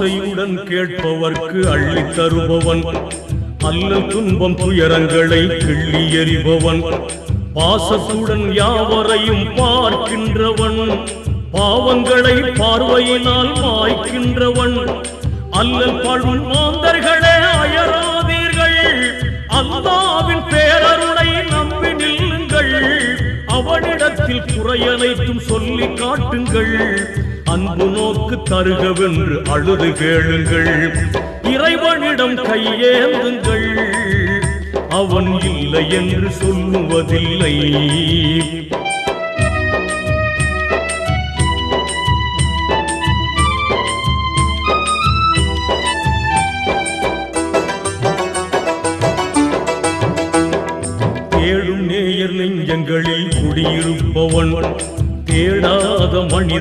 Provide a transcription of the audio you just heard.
ஆசையுடன் கேட்பவர்க்கு அள்ளி தருபவன், அல்லல் துன்பம் துயரங்களை கிள்ளி எறிபவன், பாசத்துடன் யாவரையும் பார்க்கின்றவன், பாவங்களை பார்வையினால் மாய்க்கின்றவன், அல்லல் பழும் மாந்தர்களே அயராதீர்கள், அல்லாஹ்வின் பேரருளை நம்பி நில்லுங்கள், அவனிடத்தில் குறையனைத்தும் சொல்லி காட்டுங்கள், அன்பு நோக்கு தருகவென்று அழுது கேளுங்கள், இறைவனிடம் கையேந்துங்கள், அவன் இல்லை என்று சொல்லுவதில்லை. தேடும் நேயர் நெஞ்சங்களில் குடியிருப்பவன், தேடாத மனித